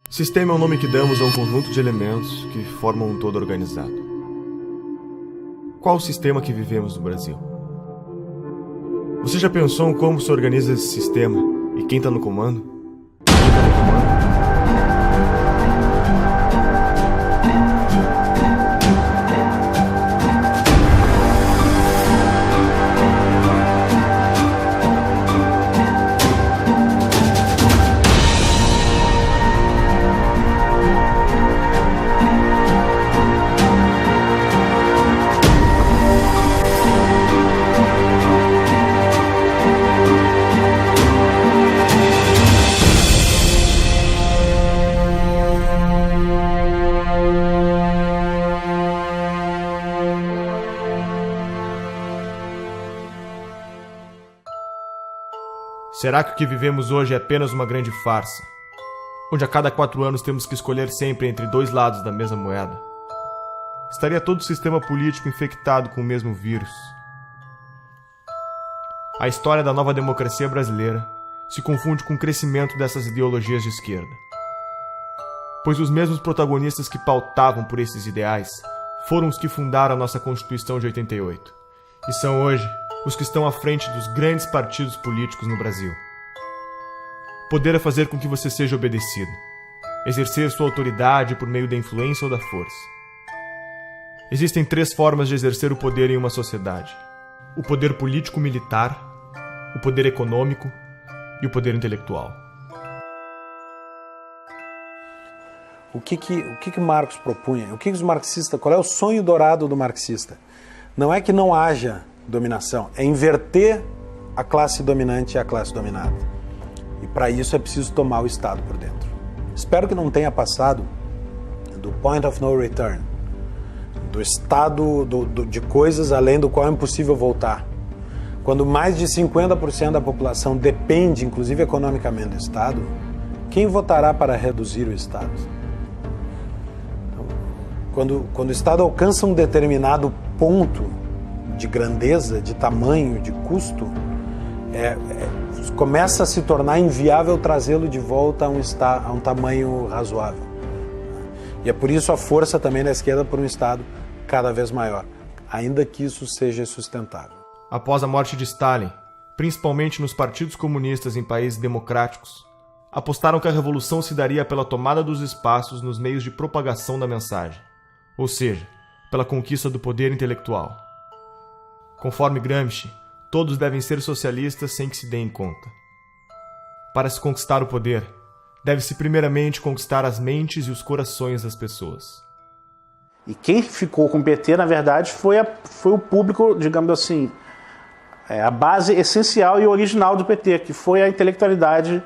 Sistema é o nome que damos a um conjunto de elementos que formam um todo organizado. Qual o sistema que vivemos no Brasil? Você já pensou em como se organiza esse sistema e quem está no comando? Será que o que vivemos hoje é apenas uma grande farsa, onde a cada 4 anos temos que escolher sempre entre 2 lados da mesma moeda? Estaria todo o sistema político infectado com o mesmo vírus? A história da nova democracia brasileira se confunde com o crescimento dessas ideologias de esquerda, pois os mesmos protagonistas que pautavam por esses ideais foram os que fundaram a nossa Constituição de 88, e são hoje os que estão à frente dos grandes partidos políticos no Brasil. Poder é fazer com que você seja obedecido, exercer sua autoridade por meio da influência ou da força. Existem 3 formas de exercer o poder em uma sociedade: o poder político-militar, o poder econômico e o poder intelectual. O que Marx propunha? O que os marxistas? Qual é o sonho dourado do marxista? Não é que não haja dominação, é inverter a classe dominante e a classe dominada. E para isso é preciso tomar o Estado por dentro. Espero que não tenha passado do point of no return, do estado de coisas além do qual é impossível voltar. Quando mais de 50% da população depende, inclusive economicamente, do Estado, quem votará para reduzir o Estado? Então, quando o Estado alcança um determinado ponto de grandeza, de tamanho, de custo, começa a se tornar inviável trazê-lo de volta a um tamanho razoável. E é por isso a força também da esquerda por um Estado cada vez maior, ainda que isso seja sustentável. Após a morte de Stalin, principalmente nos partidos comunistas em países democráticos, apostaram que a revolução se daria pela tomada dos espaços nos meios de propagação da mensagem, ou seja, pela conquista do poder intelectual. Conforme Gramsci, todos devem ser socialistas sem que se deem conta. Para se conquistar o poder, deve-se primeiramente conquistar as mentes e os corações das pessoas. E quem ficou com o PT, na verdade, foi o público, digamos assim, a base essencial e original do PT, que foi a intelectualidade,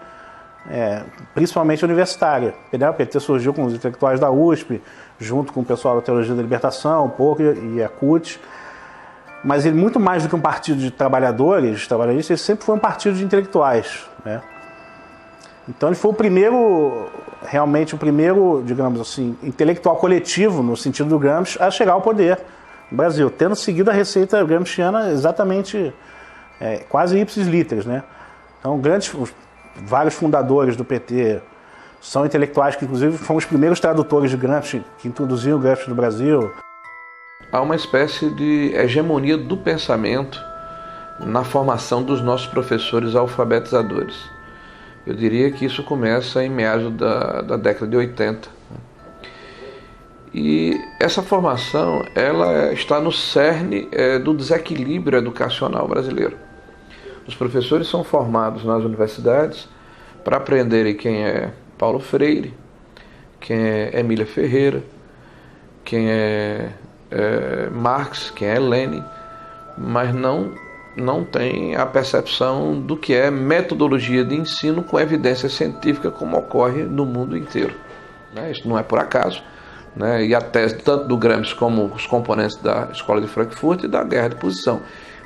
principalmente universitária. O PT surgiu com os intelectuais da USP, junto com o pessoal da Teologia da Libertação, um pouco, e a CUT. Mas ele, muito mais do que um partido de trabalhadores, ele sempre foi um partido de intelectuais, né? Então ele foi realmente o primeiro, digamos assim, intelectual coletivo, no sentido do Gramsci, a chegar ao poder no Brasil, tendo seguido a receita gramsciana exatamente, quase ipsis literis, né? Então vários fundadores do PT são intelectuais que, inclusive, foram os primeiros tradutores de Gramsci, que introduziram o Gramsci no Brasil. Há uma espécie de hegemonia do pensamento na formação dos nossos professores alfabetizadores. Eu diria que isso começa em meados da década de 80. E essa formação ela está no cerne do desequilíbrio educacional brasileiro. Os professores são formados nas universidades para aprenderem quem é Paulo Freire, quem é Emília Ferreira, quem é Marx, quem é Lenin, mas não tem a percepção do que é metodologia de ensino com evidência científica, como ocorre no mundo inteiro. Isso não é por acaso, né? E a tese tanto do Gramsci como os componentes da Escola de Frankfurt e da guerra de posição.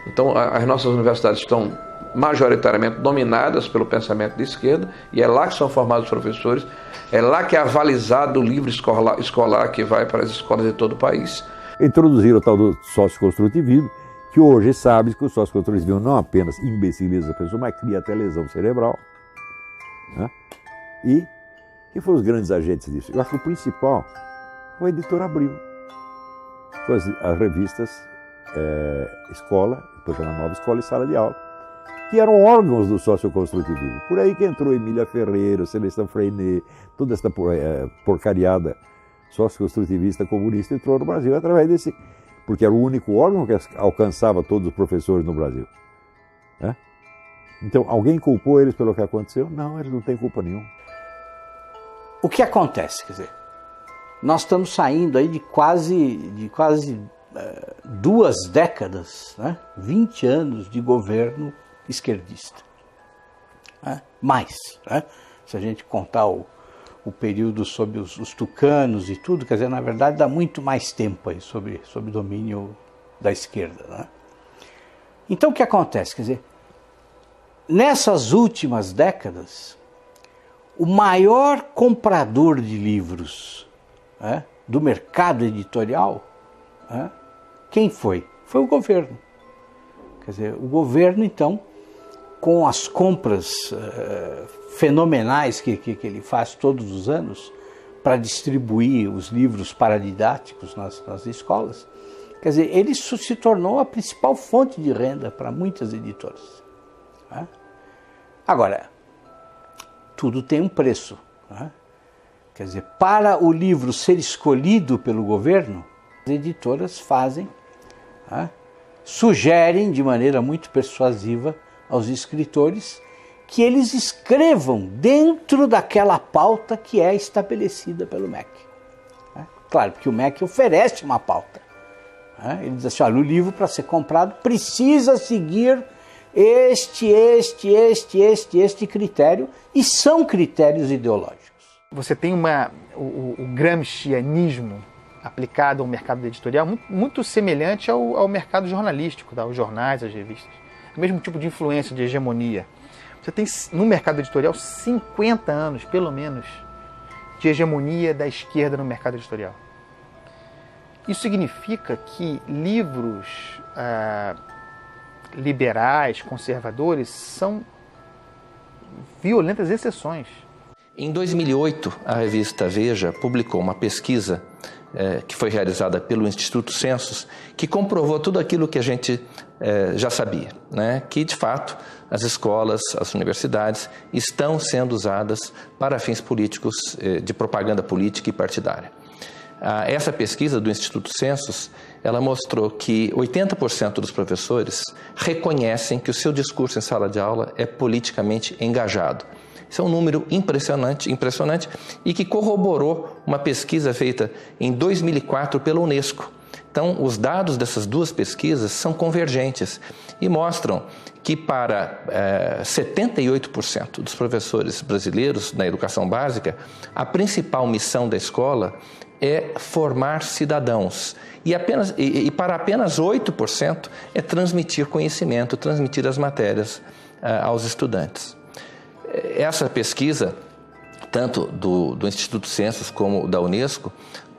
Então as nossas universidades estão majoritariamente dominadas pelo pensamento de esquerda, e é lá que são formados os professores, é lá que é avalizado o livro escolar que vai para as escolas de todo o país. Introduziram o tal do socioconstrutivismo, que hoje sabe que o socioconstrutivismo não apenas imbeciliza a pessoa, mas cria até lesão cerebral, né? E Quem foram os grandes agentes disso? Eu acho que o principal foi a editora Abril, com as revistas Escola, depois era Nova Escola e Sala de Aula, que eram órgãos do socioconstrutivismo. Por aí que entrou Emília Ferreira, Celestin Freinet, toda essa porcariada socioconstrutivista comunista entrou no Brasil através desse, porque era o único órgão que alcançava todos os professores no Brasil. Né? Então, alguém culpou eles pelo que aconteceu? Não, eles não têm culpa nenhuma. O que acontece? Quer dizer, nós estamos saindo aí de quase 2 décadas, né? 20 anos de governo esquerdista. Né? Mais, né? Se a gente contar o período sob os tucanos e tudo, quer dizer, na verdade dá muito mais tempo aí sob domínio da esquerda. Né? Então o que acontece? Quer dizer, nessas últimas décadas, o maior comprador de livros, né, do mercado editorial, né, quem foi? Foi o governo. Quer dizer, o governo, então, com as compras fenomenais que ele faz todos os anos para distribuir os livros paradidáticos nas escolas, quer dizer, ele se tornou a principal fonte de renda para muitas editoras. Né? Agora, tudo tem um preço. Né? Quer dizer, para o livro ser escolhido pelo governo, as editoras fazem, né, sugerem de maneira muito persuasiva aos escritores que eles escrevam dentro daquela pauta que é estabelecida pelo MEC. Né? Claro que o MEC oferece uma pauta. Né? Ele diz assim, olha, o livro para ser comprado precisa seguir este critério, e são critérios ideológicos. Você tem o gramscianismo aplicado ao mercado editorial muito semelhante ao mercado jornalístico, aos jornais, às revistas. O mesmo tipo de influência, de hegemonia. Você tem no mercado editorial 50 anos, pelo menos, de hegemonia da esquerda no mercado editorial. Isso significa que livros liberais, conservadores, são violentas exceções. Em 2008, a revista Veja publicou uma pesquisa que foi realizada pelo Instituto Census, que comprovou tudo aquilo que a gente já sabia, né? Que, de fato, as escolas, as universidades estão sendo usadas para fins políticos, de propaganda política e partidária. Essa pesquisa do Instituto Census, ela mostrou que 80% dos professores reconhecem que o seu discurso em sala de aula é politicamente engajado. Isso é um número impressionante e que corroborou uma pesquisa feita em 2004 pela Unesco. Então, os dados dessas duas pesquisas são convergentes e mostram que para 78% dos professores brasileiros na educação básica, a principal missão da escola é formar cidadãos. E para apenas 8% é transmitir conhecimento, transmitir as matérias aos estudantes. Essa pesquisa, tanto do Instituto Census como da Unesco,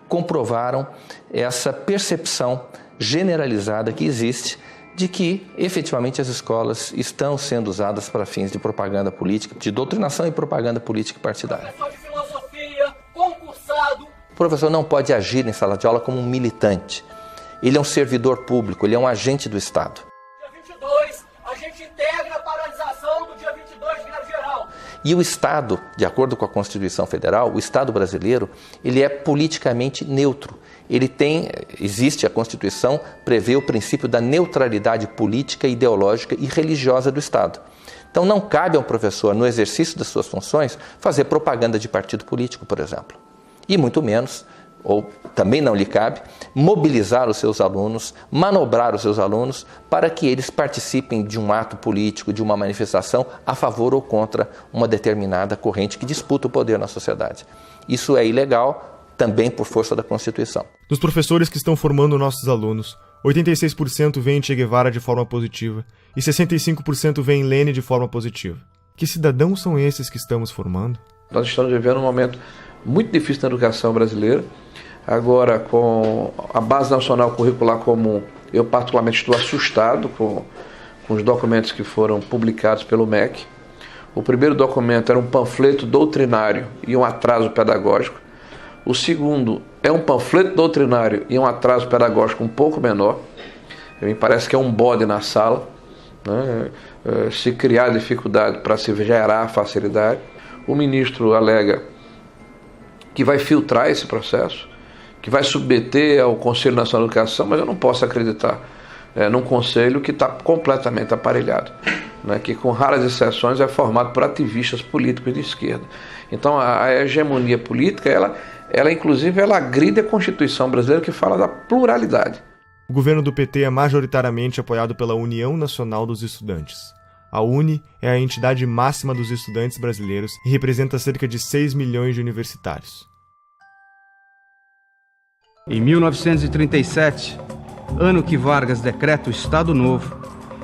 comprovaram essa percepção generalizada que existe de que, efetivamente, as escolas estão sendo usadas para fins de propaganda política, de doutrinação e propaganda política partidária. Professor de filosofia, concursado. O professor não pode agir em sala de aula como um militante. Ele é um servidor público, ele é um agente do Estado. Dia 22, a gente integra a paralisação do dia 22 de greve geral. E o Estado, de acordo com a Constituição Federal, o Estado brasileiro, ele é politicamente neutro. Existe a Constituição, prevê o princípio da neutralidade política, ideológica e religiosa do Estado. Então não cabe ao professor, no exercício das suas funções, fazer propaganda de partido político, por exemplo. E muito menos, ou também não lhe cabe, mobilizar os seus alunos, manobrar os seus alunos para que eles participem de um ato político, de uma manifestação a favor ou contra uma determinada corrente que disputa o poder na sociedade. Isso é ilegal, também por força da Constituição. Dos professores que estão formando nossos alunos, 86% veem Che Guevara de forma positiva e 65% veem Lênin de forma positiva. Que cidadãos são esses que estamos formando? Nós estamos vivendo um momento muito difícil na educação brasileira. Agora, com a Base Nacional Curricular Comum, eu particularmente estou assustado com os documentos que foram publicados pelo MEC, O primeiro documento era um panfleto doutrinário e um atraso pedagógico. O segundo é um panfleto doutrinário e um atraso pedagógico um pouco menor. Me parece que é um bode na sala, né? Se criar dificuldade para se gerar facilidade. O ministro alega que vai filtrar esse processo, que vai submeter ao Conselho Nacional de Educação, mas eu não posso acreditar num conselho que está completamente aparelhado, né, que com raras exceções é formado por ativistas políticos de esquerda. Então a hegemonia política, ela inclusive agride a Constituição brasileira, que fala da pluralidade. O governo do PT é majoritariamente apoiado pela União Nacional dos Estudantes. A UNE é a entidade máxima dos estudantes brasileiros e representa cerca de 6 milhões de universitários. Em 1937, ano que Vargas decreta o Estado Novo,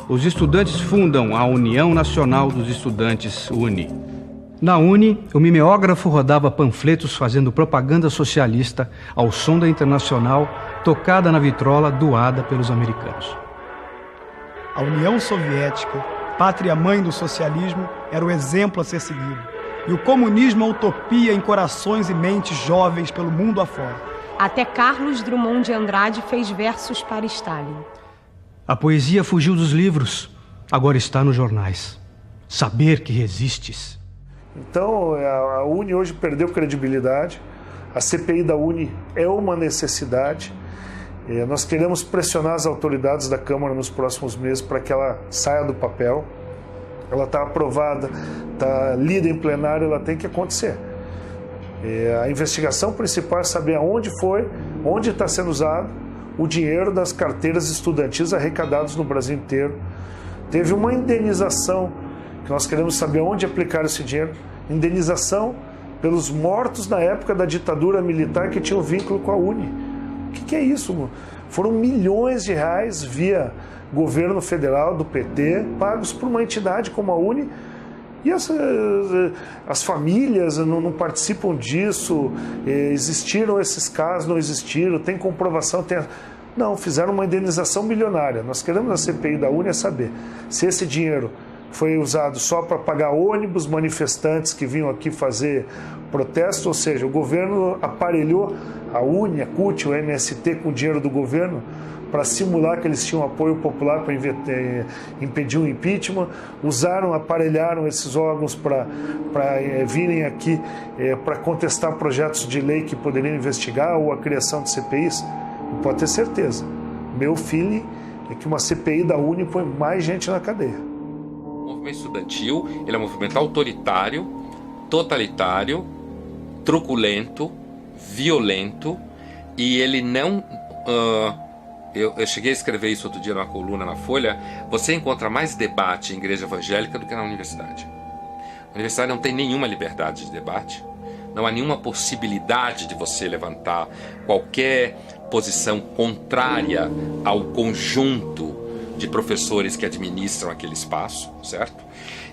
os estudantes fundam a União Nacional dos Estudantes, UNE. Na UNE, o mimeógrafo rodava panfletos fazendo propaganda socialista ao som da Internacional, tocada na vitrola doada pelos americanos. A União Soviética, pátria-mãe do socialismo, era o exemplo a ser seguido. E o comunismo a utopia em corações e mentes jovens pelo mundo afora. Até Carlos Drummond de Andrade fez versos para Stalin. A poesia fugiu dos livros, agora está nos jornais. Saber que resistes. Então, a UNE hoje perdeu credibilidade. A CPI da UNE é uma necessidade. Nós queremos pressionar as autoridades da Câmara nos próximos meses para que ela saia do papel. Ela está aprovada, está lida em plenário, ela tem que acontecer. A investigação principal é saber aonde foi, onde está sendo usado o dinheiro das carteiras estudantis arrecadados no Brasil inteiro. Teve uma indenização, que nós queremos saber onde aplicar esse dinheiro, indenização pelos mortos na época da ditadura militar que tinham vínculo com a UNE. O que é isso? Foram milhões de reais via governo federal do PT, pagos por uma entidade como a UNE, e as famílias não participam disso. Existiram esses casos, não existiram, tem comprovação, não, fizeram uma indenização milionária. Nós queremos na CPI da UNE saber se esse dinheiro foi usado só para pagar ônibus, manifestantes que vinham aqui fazer protesto, ou seja, o governo aparelhou a UNE, a CUT, o MST com o dinheiro do governo para simular que eles tinham apoio popular para impedir o impeachment, aparelharam esses órgãos para virem aqui para contestar projetos de lei que poderiam investigar ou a criação de CPIs. Pode ter certeza. Meu feeling é que uma CPI da UNE põe mais gente na cadeia. O movimento estudantil, ele é um movimento autoritário, totalitário, truculento, violento, e ele não... Eu cheguei a escrever isso outro dia numa coluna na Folha. Você encontra mais debate em igreja evangélica do que na universidade. A universidade não tem nenhuma liberdade de debate. Não há nenhuma possibilidade de você levantar qualquer posição contrária ao conjunto de professores que administram aquele espaço, certo?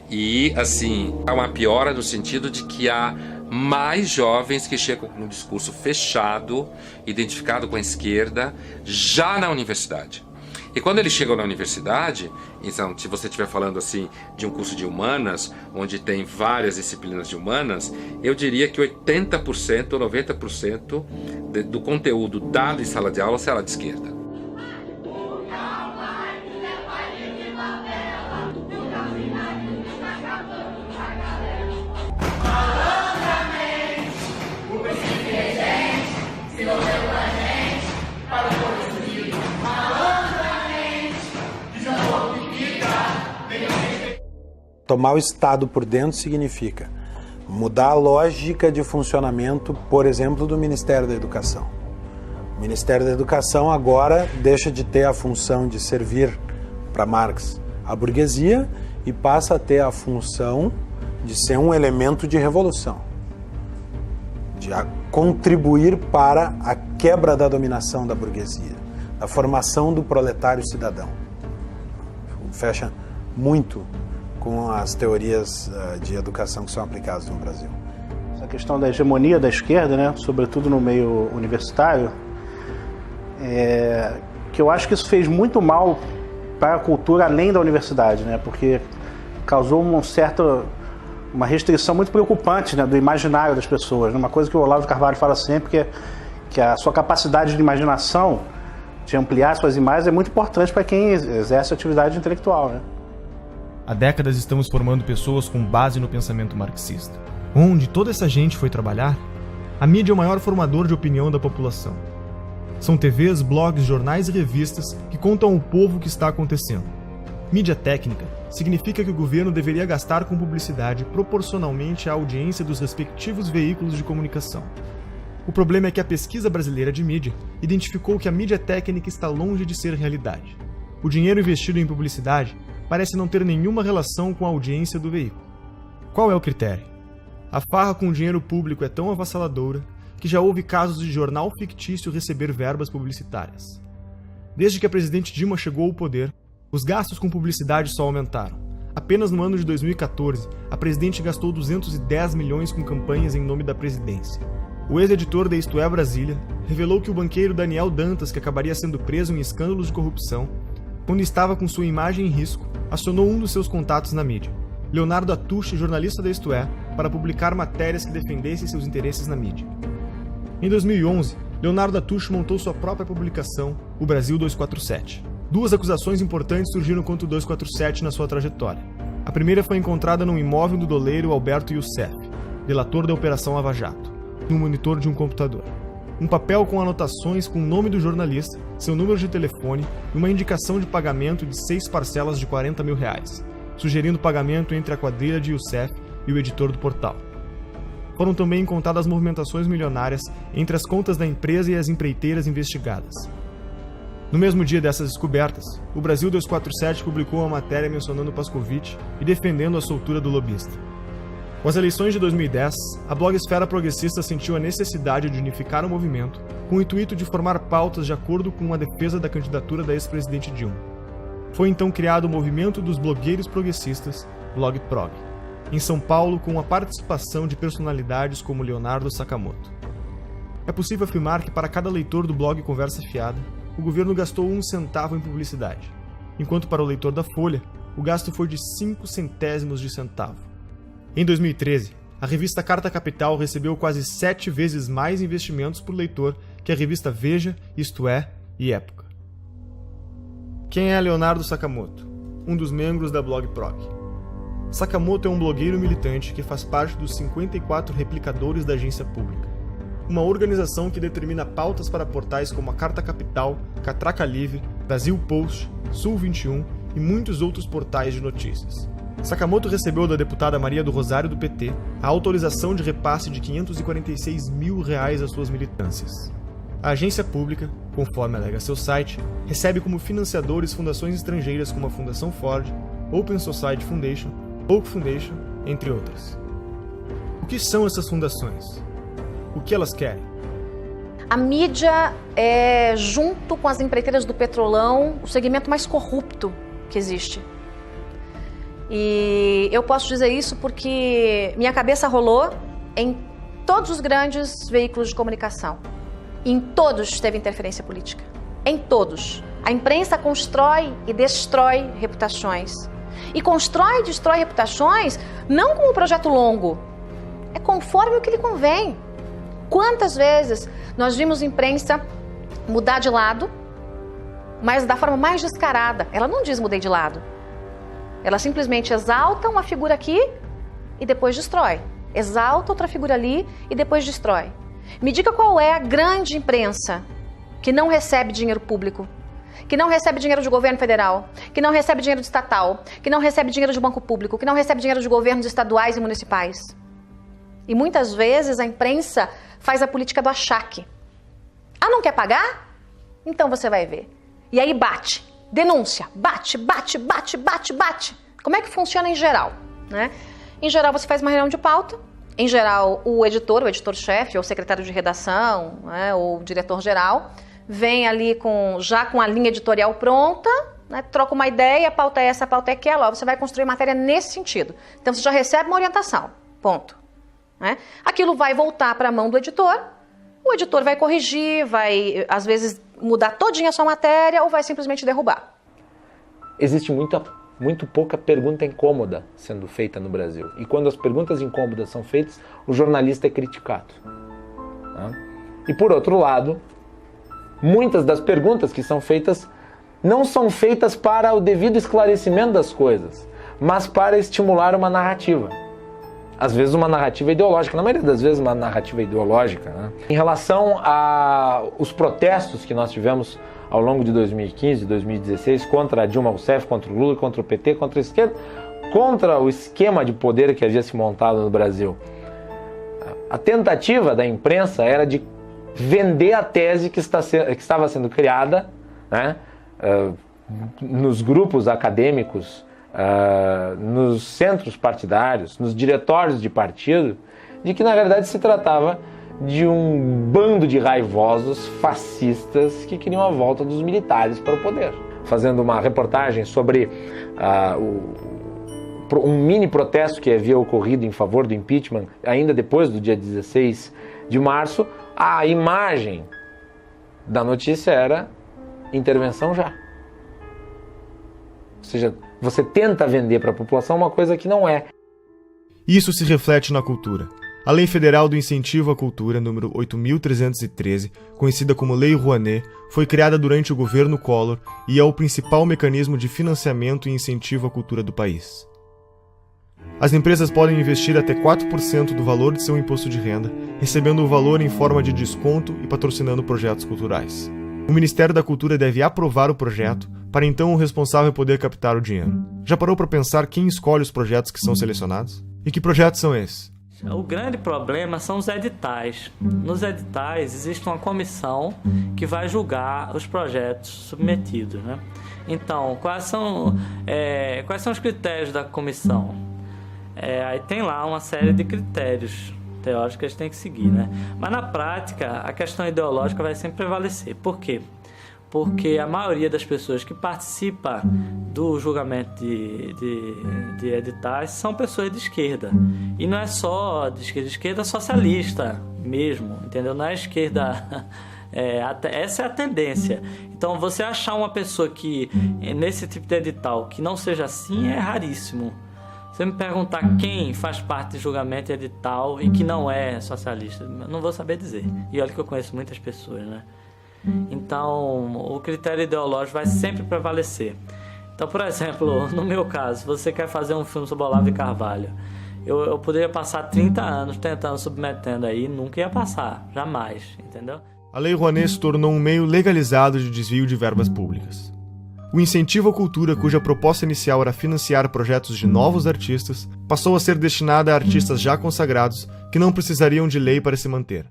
E, assim, há uma piora no sentido de que há mais jovens que chegam com um discurso fechado, identificado com a esquerda, já na universidade. E quando eles chegam na universidade, então, se você estiver falando assim de um curso de humanas, onde tem várias disciplinas de humanas, eu diria que 80% ou 90% do conteúdo dado em sala de aula será de esquerda. Tomar o Estado por dentro significa mudar a lógica de funcionamento, por exemplo, do Ministério da Educação. O Ministério da Educação agora deixa de ter a função de servir para Marx a burguesia e passa a ter a função de ser um elemento de revolução, de contribuir para a quebra da dominação da burguesia, da formação do proletário cidadão. Fecha muito com as teorias de educação que são aplicadas no Brasil. Essa questão da hegemonia da esquerda, né, sobretudo no meio universitário, que eu acho que isso fez muito mal para a cultura além da universidade, né, porque causou um certo uma restrição muito preocupante, né, do imaginário das pessoas. Uma coisa que o Olavo de Carvalho fala sempre, que a sua capacidade de imaginação, de ampliar suas imagens, é muito importante para quem exerce atividade intelectual, né? Há décadas estamos formando pessoas com base no pensamento marxista. Onde toda essa gente foi trabalhar? A mídia é o maior formador de opinião da população. São TVs, blogs, jornais e revistas que contam ao povo o que está acontecendo. Mídia técnica significa que o governo deveria gastar com publicidade proporcionalmente à audiência dos respectivos veículos de comunicação. O problema é que a pesquisa brasileira de mídia identificou que a mídia técnica está longe de ser realidade. O dinheiro investido em publicidade parece não ter nenhuma relação com a audiência do veículo. Qual é o critério? A farra com o dinheiro público é tão avassaladora que já houve casos de jornal fictício receber verbas publicitárias. Desde que a presidente Dilma chegou ao poder, os gastos com publicidade só aumentaram. Apenas no ano de 2014, a presidente gastou 210 milhões com campanhas em nome da presidência. O ex-editor da Isto É Brasília revelou que o banqueiro Daniel Dantas, que acabaria sendo preso em escândalos de corrupção, quando estava com sua imagem em risco, acionou um dos seus contatos na mídia, Leonardo Atush, jornalista da Isto É, para publicar matérias que defendessem seus interesses na mídia. Em 2011, Leonardo Atush montou sua própria publicação, o Brasil 247. Duas acusações importantes surgiram contra o 247 na sua trajetória. A primeira foi encontrada num imóvel do doleiro Alberto Youssef, delator da Operação Lava Jato, no monitor de um computador. Um papel com anotações com o nome do jornalista, seu número de telefone e uma indicação de pagamento de 6 parcelas de R$40 mil, sugerindo pagamento entre a quadrilha de Youssef e o editor do portal. Foram também encontradas movimentações milionárias entre as contas da empresa e as empreiteiras investigadas. No mesmo dia dessas descobertas, o Brasil 247 publicou uma matéria mencionando Pascovitch e defendendo a soltura do lobista. Com as eleições de 2010, a blogosfera progressista sentiu a necessidade de unificar o movimento com o intuito de formar pautas de acordo com a defesa da candidatura da ex-presidente Dilma. Foi então criado o movimento dos blogueiros progressistas, BlogProg, em São Paulo, com a participação de personalidades como Leonardo Sakamoto. É possível afirmar que para cada leitor do blog Conversa Fiada, o governo gastou 1 centavo em publicidade, enquanto para o leitor da Folha, o gasto foi de 5 centésimos de centavo. Em 2013, a revista Carta Capital recebeu quase 7 vezes mais investimentos por leitor que a revista Veja, Isto É e Época. Quem é Leonardo Sakamoto? Um dos membros da BlogProg. Sakamoto é um blogueiro militante que faz parte dos 54 replicadores da agência pública, uma organização que determina pautas para portais como a Carta Capital, Catraca Livre, Brasil Post, Sul 21 e muitos outros portais de notícias. Sakamoto recebeu da deputada Maria do Rosário do PT a autorização de repasse de R$546 mil às suas militâncias. A agência pública, conforme alega seu site, recebe como financiadores fundações estrangeiras como a Fundação Ford, Open Society Foundation, Oak Foundation, entre outras. O que são essas fundações? O que elas querem? A mídia é, junto com as empreiteiras do petrolão, o segmento mais corrupto que existe. E eu posso dizer isso porque minha cabeça rolou em todos os grandes veículos de comunicação. Em todos teve interferência política. Em todos. A imprensa constrói e destrói reputações. E constrói e destrói reputações não como um projeto longo. É conforme o que lhe convém. Quantas vezes nós vimos a imprensa mudar de lado, mas da forma mais descarada. Ela não diz mudei de lado. Ela simplesmente exalta uma figura aqui e depois destrói. Exalta outra figura ali e depois destrói. Me diga qual é a grande imprensa que não recebe dinheiro público, que não recebe dinheiro de governo federal, que não recebe dinheiro de estatal, que não recebe dinheiro de banco público, que não recebe dinheiro de governos estaduais e municipais. E muitas vezes a imprensa faz a política do achaque. Ah, não quer pagar? Então você vai ver. E aí bate. Denúncia, bate. Como é que funciona em geral, né? Em geral você faz uma reunião de pauta, em geral o editor-chefe, ou secretário de redação, né, ou diretor-geral, vem ali já com a linha editorial pronta, né, troca uma ideia, a pauta é essa, a pauta é aquela, ó, você vai construir matéria nesse sentido. Então você já recebe uma orientação, ponto. Né? Aquilo vai voltar para a mão do editor, o editor vai corrigir, vai às vezes mudar todinha a sua matéria ou vai simplesmente derrubar. Existe muita muito pouca pergunta incômoda sendo feita no Brasil. E quando as perguntas incômodas são feitas, o jornalista é criticado. E por outro lado, muitas das perguntas que são feitas não são feitas para o devido esclarecimento das coisas, mas para estimular uma narrativa. Às vezes uma narrativa ideológica, na maioria das vezes uma narrativa ideológica. Né? Em relação aos protestos que nós tivemos ao longo de 2015 e 2016 contra a Dilma Rousseff, contra o Lula, contra o PT, contra a esquerda, contra o esquema de poder que havia se montado no Brasil. A tentativa da imprensa era de vender a tese que estava sendo criada, né, nos grupos acadêmicos, nos centros partidários, nos diretórios de partido, de que na verdade se tratava de um bando de raivosos fascistas que queriam a volta dos militares para o poder. Fazendo uma reportagem sobre um mini protesto que havia ocorrido em favor do impeachment, ainda depois do dia 16 de março, a imagem da notícia era intervenção já. Ou seja, você tenta vender para a população uma coisa que não é. Isso se reflete na cultura. A Lei Federal do Incentivo à Cultura, número 8.313, conhecida como Lei Rouanet, foi criada durante o governo Collor e é o principal mecanismo de financiamento e incentivo à cultura do país. As empresas podem investir até 4% do valor de seu imposto de renda, recebendo o valor em forma de desconto e patrocinando projetos culturais. O Ministério da Cultura deve aprovar o projeto, para então o responsável poder captar o dinheiro. Já parou para pensar quem escolhe os projetos que são selecionados? E que projetos são esses? O grande problema são os editais. Nos editais existe uma comissão que vai julgar os projetos submetidos, né? Então, quais são os critérios da comissão? Aí tem lá uma série de critérios teóricos que eles têm que seguir, né? Mas na prática, a questão ideológica vai sempre prevalecer. Por quê? Porque a maioria das pessoas que participa do julgamento de editais são pessoas de esquerda. E não é só de esquerda socialista mesmo, entendeu? Não é esquerda... essa é a tendência. Então, você achar uma pessoa que, nesse tipo de edital, que não seja assim, é raríssimo. Você me perguntar quem faz parte de julgamento edital e que não é socialista, eu não vou saber dizer. E olha que eu conheço muitas pessoas, né? Então, o critério ideológico vai sempre prevalecer. Então, por exemplo, no meu caso, você quer fazer um filme sobre Olavo de Carvalho, eu poderia passar 30 anos tentando, submetendo aí, nunca ia passar, jamais, entendeu? A Lei Rouanet se tornou um meio legalizado de desvio de verbas públicas. O incentivo à cultura, cuja proposta inicial era financiar projetos de novos artistas, passou a ser destinada a artistas já consagrados que não precisariam de lei para se manter.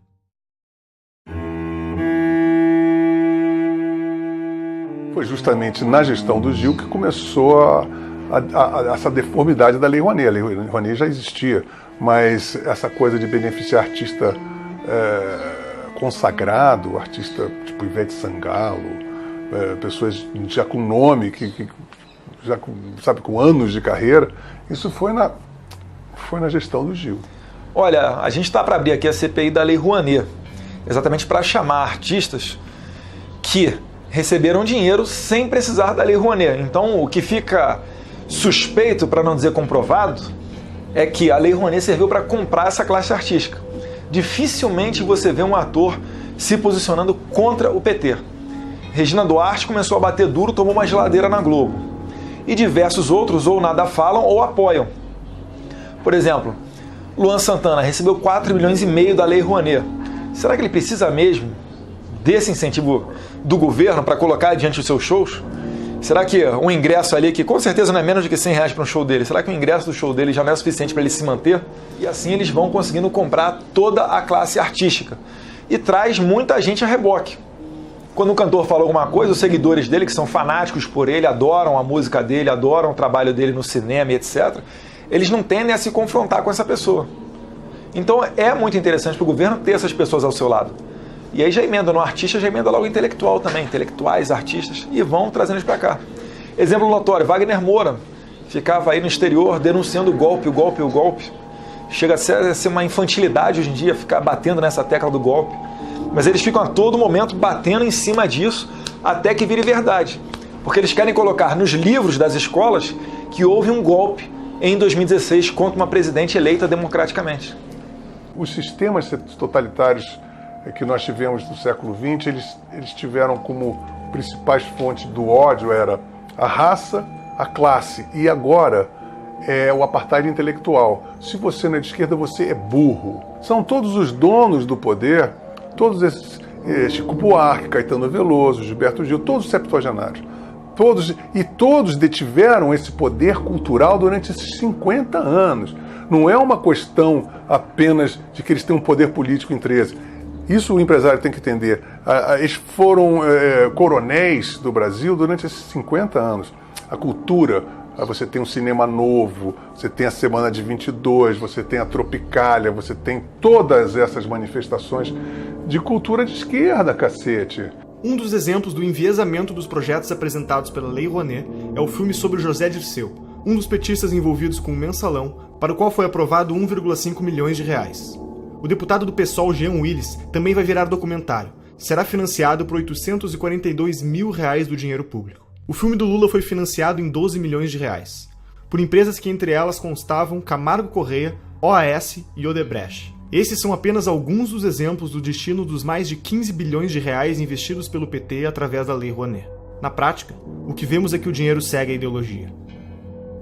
Foi justamente na gestão do Gil que começou essa deformidade da Lei Rouanet. A Lei Rouanet já existia, mas essa coisa de beneficiar artista consagrado, artista tipo Ivete Sangalo, pessoas já com nome, já com anos de carreira, isso foi na gestão do Gil. Olha, a gente está para abrir aqui a CPI da Lei Rouanet, exatamente para chamar artistas que receberam dinheiro sem precisar da Lei Rouanet. Então, o que fica suspeito, para não dizer comprovado, é que a Lei Rouanet serviu para comprar essa classe artística. Dificilmente você vê um ator se posicionando contra o PT. Regina Duarte começou a bater duro, tomou uma geladeira na Globo. E diversos outros ou nada falam ou apoiam. Por exemplo, Luan Santana recebeu 4,5 milhões da Lei Rouanet. Será que ele precisa mesmo desse incentivo do governo para colocar diante dos seus shows? Será que um ingresso ali, que com certeza não é menos de que R$100 para um show dele, será que o ingresso do show dele já não é suficiente para ele se manter? E assim eles vão conseguindo comprar toda a classe artística. E traz muita gente a reboque. Quando um cantor fala alguma coisa, os seguidores dele, que são fanáticos por ele, adoram a música dele, adoram o trabalho dele no cinema e etc., eles não tendem a se confrontar com essa pessoa. Então é muito interessante para o governo ter essas pessoas ao seu lado. E aí já emenda no artista, já emenda logo o intelectual também, intelectuais, artistas, e vão trazendo eles para cá. Exemplo notório, Wagner Moura ficava aí no exterior denunciando o golpe. Chega a ser uma infantilidade hoje em dia ficar batendo nessa tecla do golpe. Mas eles ficam a todo momento batendo em cima disso até que vire verdade. Porque eles querem colocar nos livros das escolas que houve um golpe em 2016 contra uma presidente eleita democraticamente. Os sistemas totalitários que nós tivemos no século XX, eles tiveram como principais fontes do ódio era a raça, a classe e agora é o apartheid intelectual. Se você não é de esquerda, você é burro. São todos os donos do poder, todos esses, Chico Buarque, Caetano Veloso, Gilberto Gil, todos septuagenários. Todos detiveram esse poder cultural durante esses 50 anos. Não é uma questão apenas de que eles têm um poder político em 13. Isso o empresário tem que entender. Eles foram coronéis do Brasil durante esses 50 anos. A cultura, você tem um cinema novo, você tem a Semana de 22, você tem a Tropicália, você tem todas essas manifestações de cultura de esquerda, cacete. Um dos exemplos do enviesamento dos projetos apresentados pela Lei Rouanet é o filme sobre José Dirceu, um dos petistas envolvidos com o mensalão, para o qual foi aprovado 1,5 milhões de reais. O deputado do PSOL, Jean Willis, também vai virar documentário. Será financiado por 842 mil reais do dinheiro público. O filme do Lula foi financiado em 12 milhões de reais, por empresas que entre elas constavam Camargo Correia, OAS e Odebrecht. Esses são apenas alguns dos exemplos do destino dos mais de 15 bilhões de reais investidos pelo PT através da Lei Rouanet. Na prática, o que vemos é que o dinheiro segue a ideologia.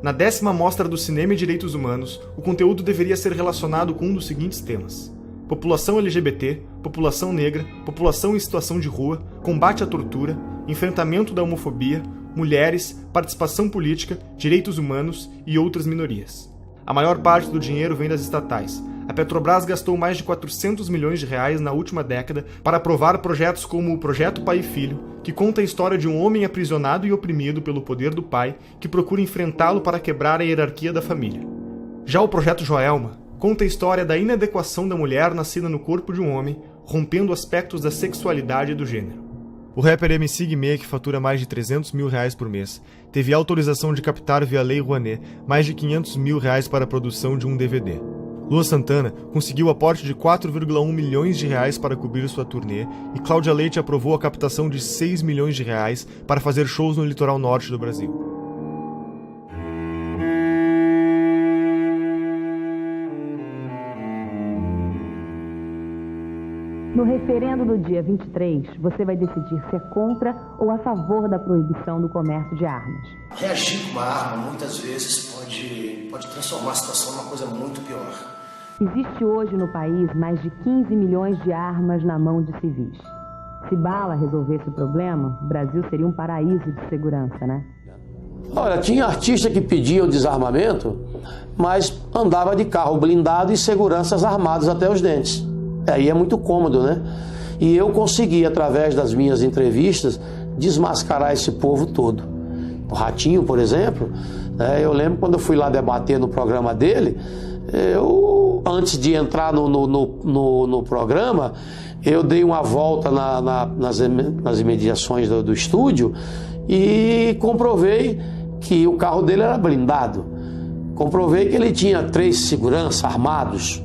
Na 10ª Mostra do Cinema e Direitos Humanos, o conteúdo deveria ser relacionado com um dos seguintes temas: população LGBT, população negra, população em situação de rua, combate à tortura, enfrentamento da homofobia, mulheres, participação política, direitos humanos e outras minorias. A maior parte do dinheiro vem das estatais. A Petrobras gastou mais de 400 milhões de reais na última década para aprovar projetos como o Projeto Pai e Filho, que conta a história de um homem aprisionado e oprimido pelo poder do pai, que procura enfrentá-lo para quebrar a hierarquia da família. Já o Projeto Joelma conta a história da inadequação da mulher nascida no corpo de um homem, rompendo aspectos da sexualidade e do gênero. O rapper MC Guimê, que fatura mais de 300 mil reais por mês, teve autorização de captar via Lei Rouanet mais de 500 mil reais para a produção de um DVD. Luan Santana conseguiu aporte de 4,1 milhões de reais para cobrir sua turnê e Cláudia Leite aprovou a captação de 6 milhões de reais para fazer shows no litoral norte do Brasil. No referendo do dia 23, você vai decidir se é contra ou a favor da proibição do comércio de armas. Reagir com uma arma, muitas vezes, pode transformar a situação numa coisa muito pior. Existe hoje no país mais de 15 milhões de armas na mão de civis. Se bala resolvesse o problema, o Brasil seria um paraíso de segurança, né? Olha, tinha artista que pedia o desarmamento, mas andava de carro blindado e seguranças armados até os dentes. Aí é muito cômodo, né? E eu consegui, através das minhas entrevistas, desmascarar esse povo todo. O Ratinho, por exemplo, eu lembro quando eu fui lá debater no programa dele, antes de entrar no programa, eu dei uma volta nas imediações do estúdio e comprovei que o carro dele era blindado. Comprovei que ele tinha 3 seguranças armados.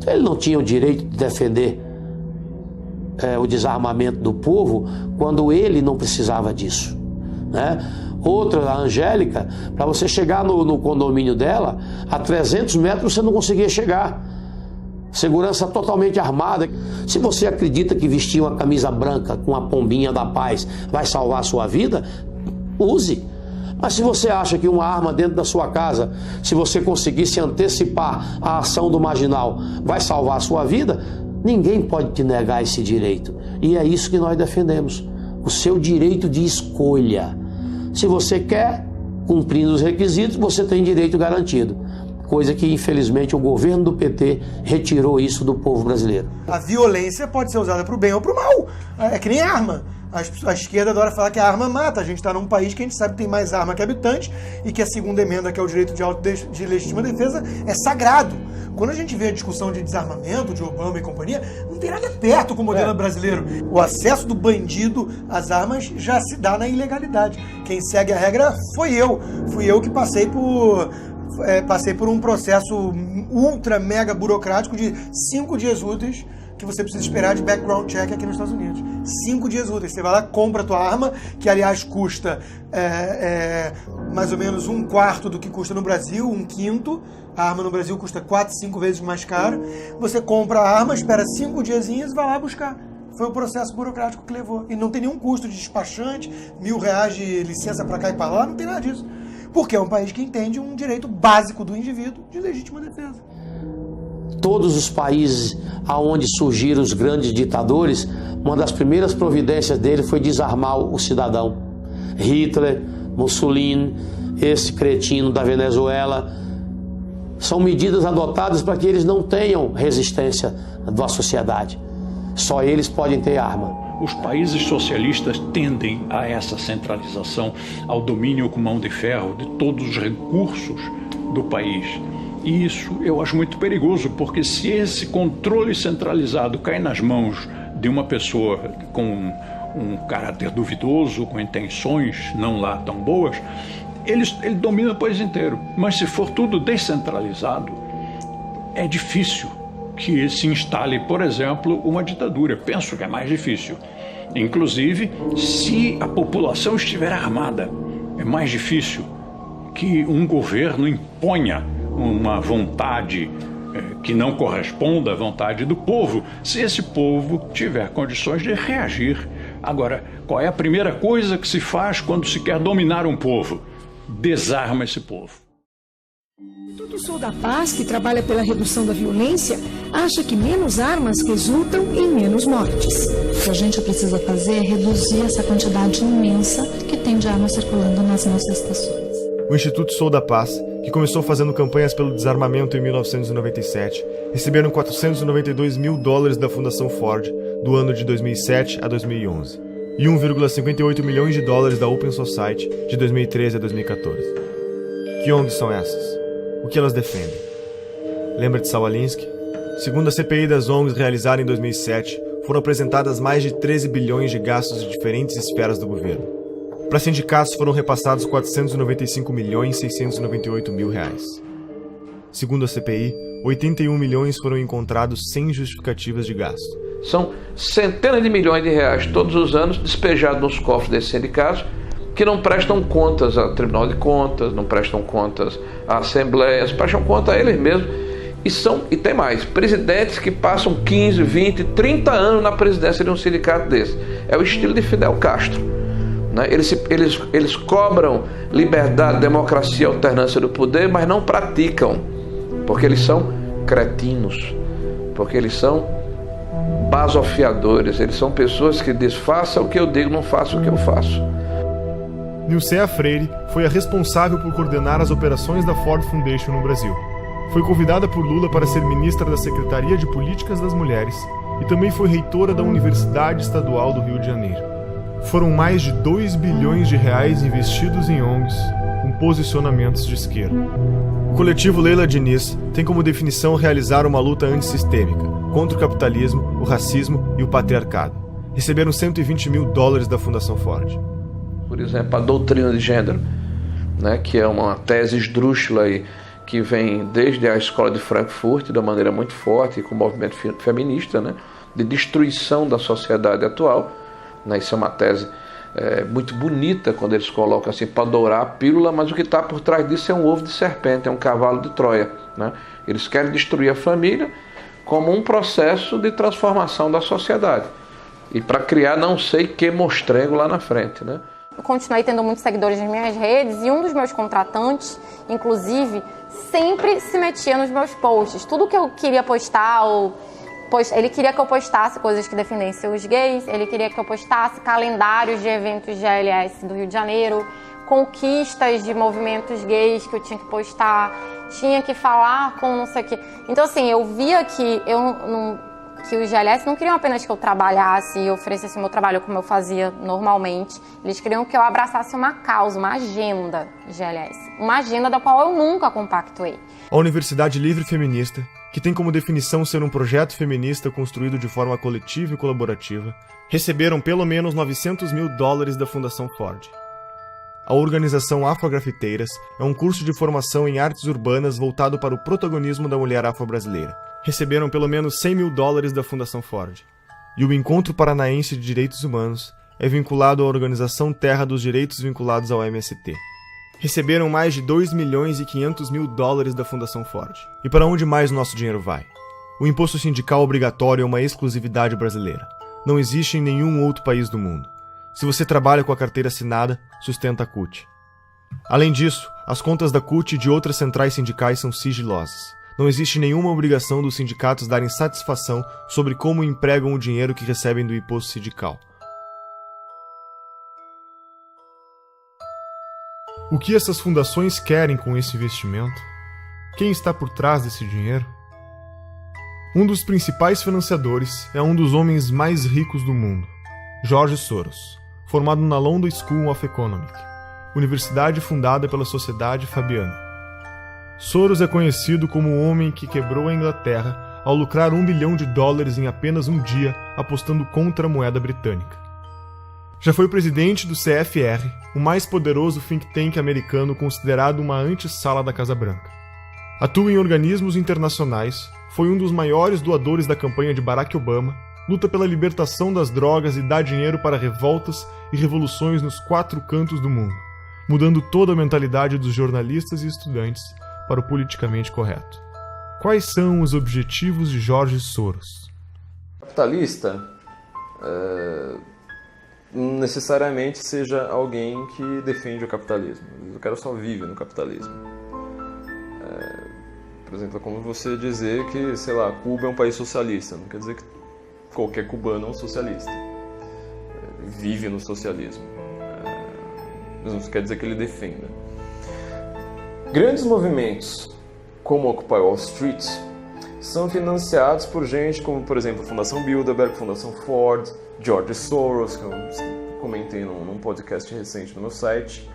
Ele não tinha o direito de defender o desarmamento do povo quando ele não precisava disso, né? Outra, a Angélica, para você chegar no condomínio dela, a 300 metros você não conseguia chegar. Segurança totalmente armada. Se você acredita que vestir uma camisa branca com a pombinha da paz vai salvar a sua vida, use. Mas se você acha que uma arma dentro da sua casa, se você conseguir se antecipar à ação do marginal, vai salvar a sua vida, ninguém pode te negar esse direito. E é isso que nós defendemos, o seu direito de escolha. Se você quer, cumprindo os requisitos, você tem direito garantido. Coisa que, infelizmente, o governo do PT retirou isso do povo brasileiro. A violência pode ser usada para o bem ou para o mal. É que nem arma. A esquerda adora falar que a arma mata. A gente está num país que a gente sabe que tem mais arma que habitante e que a segunda emenda, que é o direito de legítima defesa, é sagrado. Quando a gente vê a discussão de desarmamento, de Obama e companhia, não tem nada perto com o modelo brasileiro. O acesso do bandido às armas já se dá na ilegalidade. Quem segue a regra foi eu. Fui eu que passei por um processo ultra mega burocrático de 5 dias úteis que você precisa esperar de background check aqui nos Estados Unidos. 5 dias úteis. Você vai lá, compra a tua arma, que aliás custa mais ou menos 1/4 do que custa no Brasil, 1/5. A arma no Brasil custa 4, 5 vezes mais caro. Você compra a arma, espera 5 diazinhos e vai lá buscar. Foi o processo burocrático que levou. E não tem nenhum custo de despachante, R$1.000 de licença para cá e para lá, não tem nada disso. Porque é um país que entende um direito básico do indivíduo de legítima defesa. Todos os países aonde surgiram os grandes ditadores, uma das primeiras providências dele foi desarmar o cidadão. Hitler, Mussolini, esse cretino da Venezuela, são medidas adotadas para que eles não tenham resistência da sociedade. Só eles podem ter arma. Os países socialistas tendem a essa centralização, ao domínio com mão de ferro de todos os recursos do país. E isso eu acho muito perigoso, porque se esse controle centralizado cai nas mãos de uma pessoa com um caráter duvidoso, com intenções não lá tão boas, ele domina o país inteiro. Mas se for tudo descentralizado, é difícil que se instale, por exemplo, uma ditadura. Penso que é mais difícil. Inclusive, se a população estiver armada, é mais difícil que um governo imponha uma vontade que não corresponda à vontade do povo, se esse povo tiver condições de reagir. Agora, qual é a primeira coisa que se faz quando se quer dominar um povo? Desarma esse povo. O Instituto Sou da Paz, que trabalha pela redução da violência, acha que menos armas resultam em menos mortes. O que a gente precisa fazer é reduzir essa quantidade imensa que tem de armas circulando nas nossas estações. O Instituto Sou da Paz, que começou fazendo campanhas pelo desarmamento em 1997, receberam $492 mil da Fundação Ford do ano de 2007 a 2011 e $1,58 milhões da Open Society de 2013 a 2014. Que ONGs são essas? O que elas defendem? Lembra de Saul Alinsky? Segundo a CPI das ONGs realizada em 2007, foram apresentadas mais de 13 bilhões de gastos de diferentes esferas do governo. Para sindicatos foram repassados R$495.698.000. Segundo a CPI, 81 milhões foram encontrados sem justificativas de gasto. São centenas de milhões de reais todos os anos despejados nos cofres desses sindicatos que não prestam contas ao Tribunal de Contas, não prestam contas à Assembleia, prestam conta a eles mesmos. E tem mais, presidentes que passam 15, 20, 30 anos na presidência de um sindicato desse. É o estilo de Fidel Castro. Né? Eles cobram liberdade, democracia, alternância do poder, mas não praticam, porque eles são cretinos, porque eles são basofiadores, eles são pessoas que dizem, faça o que eu digo, não faça o que eu faço. Nilceia Freire foi a responsável por coordenar as operações da Ford Foundation no Brasil. Foi convidada por Lula para ser ministra da Secretaria de Políticas das Mulheres e também foi reitora da Universidade Estadual do Rio de Janeiro. Foram mais de 2 bilhões de reais investidos em ONGs com posicionamentos de esquerda. O coletivo Leila Diniz tem como definição realizar uma luta antissistêmica contra o capitalismo, o racismo e o patriarcado. Receberam $120 mil da Fundação Ford. Por exemplo, a doutrina de gênero, né, que é uma tese esdrúxula aí, que vem desde a escola de Frankfurt, de uma maneira muito forte, com o movimento feminista, né, de destruição da sociedade atual. Né, isso é uma tese muito bonita, quando eles colocam assim, para dourar a pílula, mas o que está por trás disso é um ovo de serpente, é um cavalo de Troia. Né? Eles querem destruir a família como um processo de transformação da sociedade. E para criar não sei que mostrengo lá na frente, né? Eu continuei tendo muitos seguidores nas minhas redes e um dos meus contratantes, inclusive, sempre se metia nos meus posts. Tudo que eu queria postar, ele queria que eu postasse coisas que defendessem os gays, ele queria que eu postasse calendários de eventos de ALS do Rio de Janeiro, conquistas de movimentos gays que eu tinha que postar, tinha que falar com não sei o quê. Então, assim, eu via que que os GLS não queriam apenas que eu trabalhasse e oferecesse o meu trabalho como eu fazia normalmente. Eles queriam que eu abraçasse uma causa, uma agenda GLS. Uma agenda da qual eu nunca compactuei. A Universidade Livre Feminista, que tem como definição ser um projeto feminista construído de forma coletiva e colaborativa, receberam pelo menos $900 mil da Fundação Ford. A organização Afrografiteiras é um curso de formação em artes urbanas voltado para o protagonismo da mulher afro-brasileira. receberam pelo menos $100 mil da Fundação Ford. E o Encontro Paranaense de Direitos Humanos é vinculado à Organização Terra dos Direitos vinculados ao MST. Receberam mais de $2.500.000 da Fundação Ford. E para onde mais o nosso dinheiro vai? O imposto sindical obrigatório é uma exclusividade brasileira. Não existe em nenhum outro país do mundo. Se você trabalha com a carteira assinada, sustenta a CUT. Além disso, as contas da CUT e de outras centrais sindicais são sigilosas. Não existe nenhuma obrigação dos sindicatos darem satisfação sobre como empregam o dinheiro que recebem do imposto sindical. O que essas fundações querem com esse investimento? Quem está por trás desse dinheiro? Um dos principais financiadores é um dos homens mais ricos do mundo, George Soros, formado na London School of Economics, universidade fundada pela Sociedade Fabiana. Soros é conhecido como o homem que quebrou a Inglaterra ao lucrar $1 bilhão em apenas um dia apostando contra a moeda britânica. Já foi presidente do CFR, o mais poderoso think tank americano considerado uma antessala da Casa Branca. Atua em organismos internacionais, foi um dos maiores doadores da campanha de Barack Obama, luta pela libertação das drogas e dá dinheiro para revoltas e revoluções nos 4 cantos do mundo, mudando toda a mentalidade dos jornalistas e estudantes para o politicamente correto. Quais são os objetivos de George Soros? Capitalista não necessariamente seja alguém que defende o capitalismo. O cara só vive no capitalismo. Por exemplo, é como você dizer que, sei lá, Cuba é um país socialista. Não quer dizer que qualquer cubano é um socialista. Vive no socialismo. Mas não quer dizer que ele defenda. Grandes movimentos, como Occupy Wall Street, são financiados por gente como, por exemplo, a Fundação Bilderberg, Fundação Ford, George Soros, que eu comentei num podcast recente no meu site.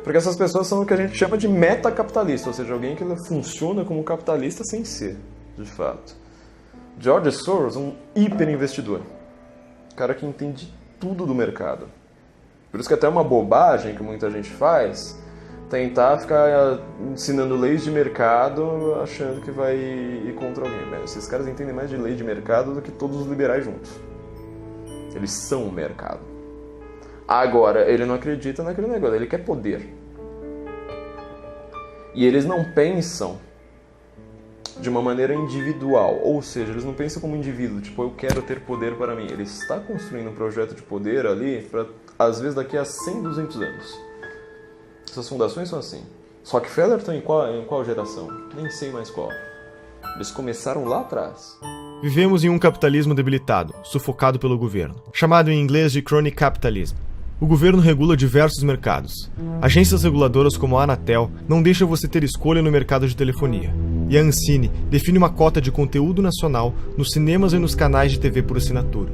Porque essas pessoas são o que a gente chama de metacapitalista, ou seja, alguém que funciona como capitalista sem ser, de fato. George Soros é um hiperinvestidor, cara que entende tudo do mercado. Por isso que até é uma bobagem que muita gente faz, tentar ficar ensinando leis de mercado achando que vai ir contra alguém. Esses caras entendem mais de lei de mercado do que todos os liberais juntos. Eles são o mercado. Agora, ele não acredita naquele negócio, ele quer poder. E eles não pensam de uma maneira individual, ou seja, eles não pensam como indivíduo, tipo, eu quero ter poder para mim. Ele está construindo um projeto de poder ali, para, às vezes, daqui a 100, 200 anos. Essas fundações são assim. Rockefeller está em qual geração? Nem sei mais qual. Eles começaram lá atrás. Vivemos em um capitalismo debilitado, sufocado pelo governo, chamado em inglês de crony capitalism. O governo regula diversos mercados. Agências reguladoras como a Anatel não deixam você ter escolha no mercado de telefonia. E a Ancine define uma cota de conteúdo nacional nos cinemas e nos canais de TV por assinatura.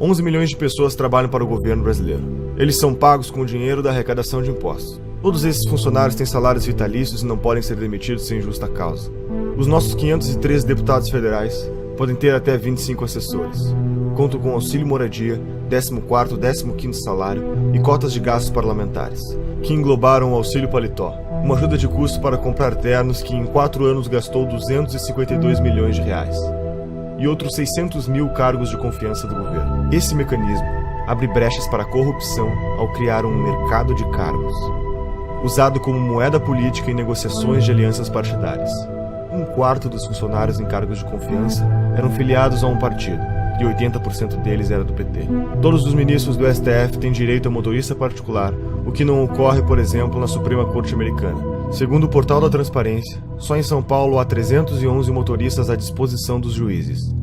11 milhões de pessoas trabalham para o governo brasileiro. Eles são pagos com o dinheiro da arrecadação de impostos. Todos esses funcionários têm salários vitalícios e não podem ser demitidos sem justa causa. Os nossos 513 deputados federais podem ter até 25 assessores. Contam com auxílio moradia, 14º, 15º salário e cotas de gastos parlamentares, que englobaram o auxílio paletó, uma ajuda de custo para comprar ternos que em 4 anos gastou R$252 milhões. E outros 600 mil cargos de confiança do governo. Esse mecanismo abre brechas para a corrupção ao criar um mercado de cargos, usado como moeda política em negociações de alianças partidárias. 1/4 dos funcionários em cargos de confiança eram filiados a um partido, e 80% deles era do PT. Todos os ministros do STF têm direito a motorista particular, o que não ocorre, por exemplo, na Suprema Corte Americana. Segundo o Portal da Transparência, só em São Paulo há 311 motoristas à disposição dos juízes.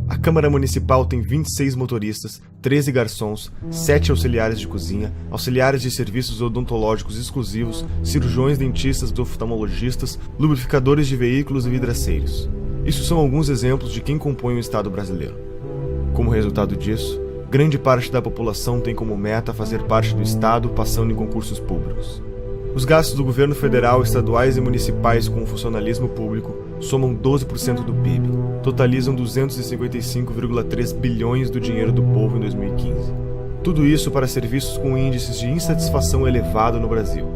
A Câmara Municipal tem 26 motoristas, 13 garçons, 7 auxiliares de cozinha, auxiliares de serviços odontológicos exclusivos, cirurgiões, dentistas, oftalmologistas, lubrificadores de veículos e vidraceiros. Isso são alguns exemplos de quem compõe o Estado brasileiro. Como resultado disso, grande parte da população tem como meta fazer parte do Estado passando em concursos públicos. Os gastos do governo federal, estaduais e municipais com o funcionalismo público somam 12% do PIB, totalizam 255,3 bilhões do dinheiro do povo em 2015. Tudo isso para serviços com índices de insatisfação elevado no Brasil.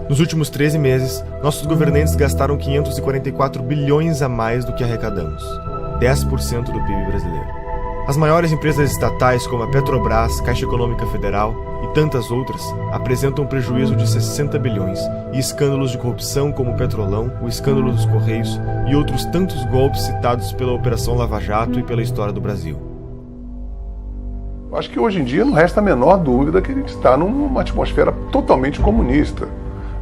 Nos últimos 13 meses, nossos governantes gastaram 544 bilhões a mais do que arrecadamos, 10% do PIB brasileiro. As maiores empresas estatais como a Petrobras, Caixa Econômica Federal e tantas outras apresentam prejuízo de 60 bilhões e escândalos de corrupção como o Petrolão, o escândalo dos Correios e outros tantos golpes citados pela Operação Lava Jato e pela história do Brasil. Acho que hoje em dia não resta a menor dúvida que a gente está numa atmosfera totalmente comunista.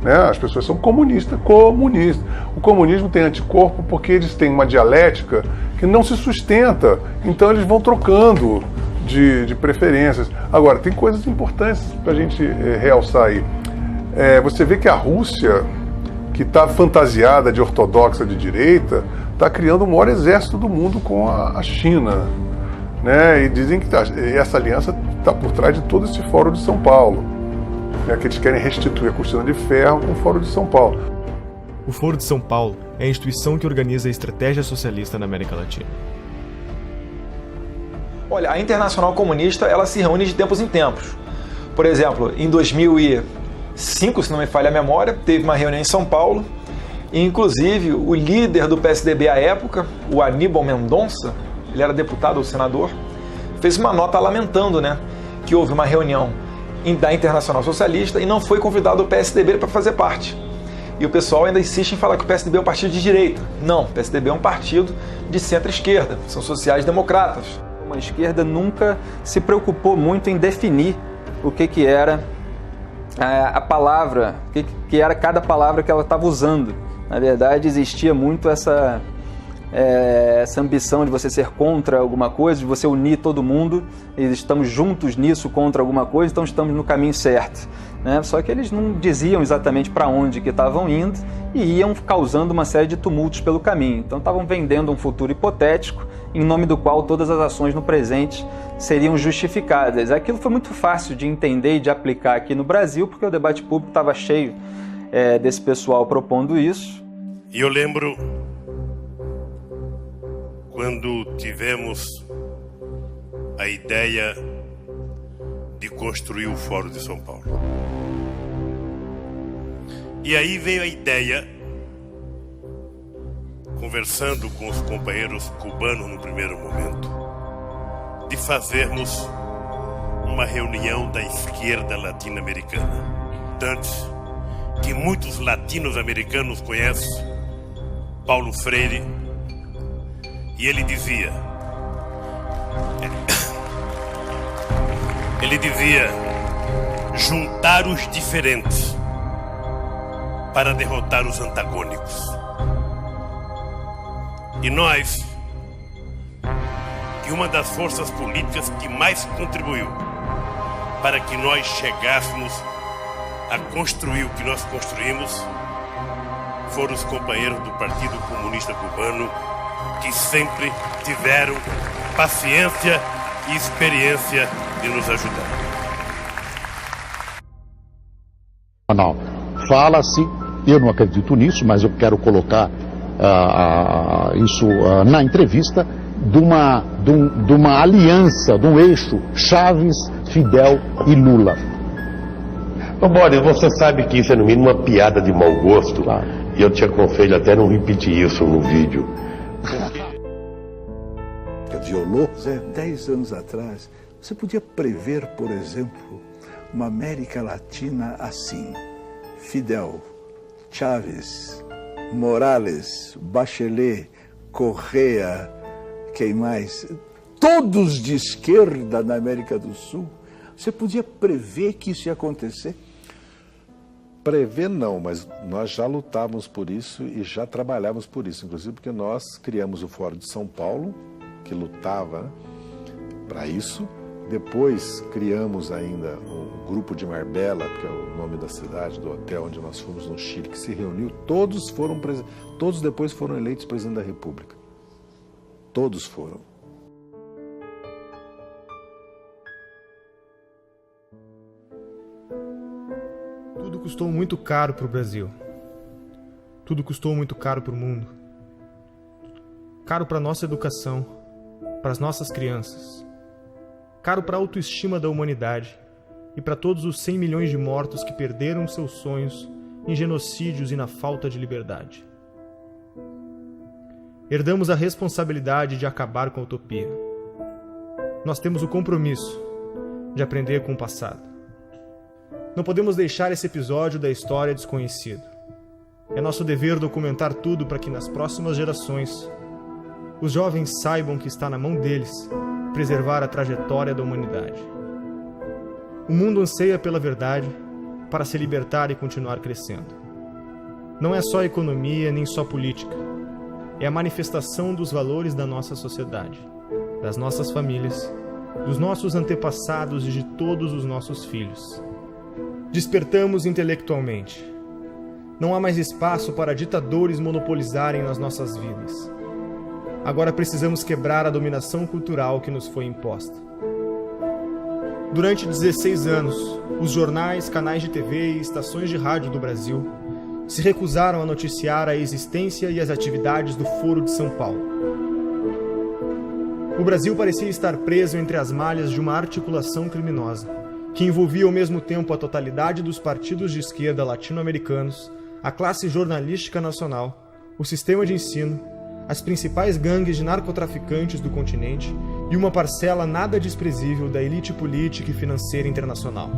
Né? As pessoas são comunistas. O comunismo tem anticorpo porque eles têm uma dialética que não se sustenta. Então eles vão trocando de preferências. Agora, tem coisas importantes para a gente realçar aí. Você vê que a Rússia, que está fantasiada de ortodoxa de direita, está criando o maior exército do mundo com a China. Né? E dizem que essa aliança está por trás de todo esse Fórum de São Paulo. Que eles querem restituir a cortina de ferro com o Fórum de São Paulo. O Foro de São Paulo é a instituição que organiza a estratégia socialista na América Latina. Olha, a Internacional Comunista ela se reúne de tempos em tempos. Por exemplo, em 2005, se não me falha a memória, teve uma reunião em São Paulo e, inclusive, o líder do PSDB à época, o Aníbal Mendonça, ele era deputado ou senador, fez uma nota lamentando, né, que houve uma reunião da Internacional Socialista e não foi convidado o PSDB para fazer parte. E o pessoal ainda insiste em falar que o PSDB é um partido de direita. Não, o PSDB é um partido de centro-esquerda, são sociais-democratas. A esquerda nunca se preocupou muito em definir o que era a palavra, o que era cada palavra que ela estava usando. Na verdade, existia muito essa ambição de você ser contra alguma coisa, de você unir todo mundo, e estamos juntos nisso contra alguma coisa, então estamos no caminho certo. Né? Só que eles não diziam exatamente para onde que estavam indo e iam causando uma série de tumultos pelo caminho. Então estavam vendendo um futuro hipotético em nome do qual todas as ações no presente seriam justificadas. Aquilo foi muito fácil de entender e de aplicar aqui no Brasil, porque o debate público estava cheio desse pessoal propondo isso. E eu lembro quando tivemos a ideia de construir o Fórum de São Paulo. E aí veio a ideia, conversando com os companheiros cubanos no primeiro momento, de fazermos uma reunião da esquerda latino-americana. Antes que muitos latinos-americanos conhecem Paulo Freire, e ele dizia, juntar os diferentes para derrotar os antagônicos. E nós, que uma das forças políticas que mais contribuiu para que nós chegássemos a construir o que nós construímos, foram os companheiros do Partido Comunista Cubano, que sempre tiveram paciência e experiência de nos ajudar. Não, fala-se, eu não acredito nisso, mas eu quero colocar isso na entrevista, de uma aliança, de um eixo Chaves, Fidel e Lula. Ô Boris, você sabe que isso é no mínimo uma piada de mau gosto, claro. E eu te aconselho até não repetir isso no vídeo. Violou, 10 anos atrás, você podia prever, por exemplo, uma América Latina assim: Fidel, Chávez, Morales, Bachelet, Correa, quem mais? Todos de esquerda na América do Sul. Você podia prever que isso ia acontecer? Prever não, mas nós já lutávamos por isso e já trabalhávamos por isso, inclusive porque nós criamos o Fórum de São Paulo, que lutava para isso. Depois criamos ainda um grupo de Marbella, que é o nome da cidade, do hotel onde nós fomos no Chile, que se reuniu. Todos depois foram eleitos presidente da República. Todos foram. Tudo custou muito caro para o Brasil. Tudo custou muito caro para o mundo. Caro para a nossa educação, para as nossas crianças. Caro para a autoestima da humanidade e para todos os 100 milhões de mortos que perderam seus sonhos em genocídios e na falta de liberdade. Herdamos a responsabilidade de acabar com a utopia. Nós temos o compromisso de aprender com o passado. Não podemos deixar esse episódio da história desconhecido. É nosso dever documentar tudo para que nas próximas gerações os jovens saibam que está na mão deles preservar a trajetória da humanidade. O mundo anseia pela verdade para se libertar e continuar crescendo. Não é só economia nem só política. É a manifestação dos valores da nossa sociedade, das nossas famílias, dos nossos antepassados e de todos os nossos filhos. Despertamos intelectualmente. Não há mais espaço para ditadores monopolizarem nas nossas vidas. Agora precisamos quebrar a dominação cultural que nos foi imposta. Durante 16 anos, os jornais, canais de TV e estações de rádio do Brasil se recusaram a noticiar a existência e as atividades do Foro de São Paulo. O Brasil parecia estar preso entre as malhas de uma articulação criminosa, que envolvia ao mesmo tempo a totalidade dos partidos de esquerda latino-americanos, a classe jornalística nacional, o sistema de ensino, as principais gangues de narcotraficantes do continente e uma parcela nada desprezível da elite política e financeira internacional.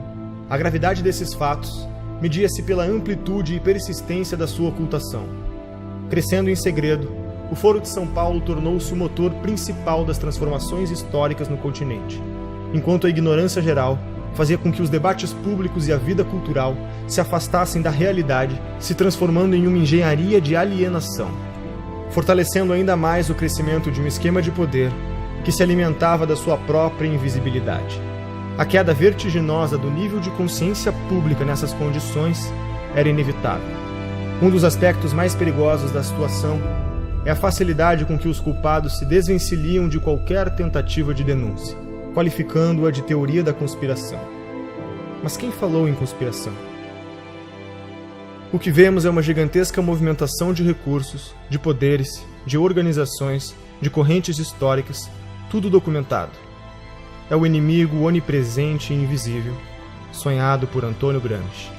A gravidade desses fatos media-se pela amplitude e persistência da sua ocultação. Crescendo em segredo, o Foro de São Paulo tornou-se o motor principal das transformações históricas no continente, enquanto a ignorância geral fazia com que os debates públicos e a vida cultural se afastassem da realidade, se transformando em uma engenharia de alienação, fortalecendo ainda mais o crescimento de um esquema de poder que se alimentava da sua própria invisibilidade. A queda vertiginosa do nível de consciência pública nessas condições era inevitável. Um dos aspectos mais perigosos da situação é a facilidade com que os culpados se desvencilham de qualquer tentativa de denúncia, qualificando-a de teoria da conspiração. Mas quem falou em conspiração? O que vemos é uma gigantesca movimentação de recursos, de poderes, de organizações, de correntes históricas, tudo documentado. É o inimigo onipresente e invisível, sonhado por Antônio Gramsci.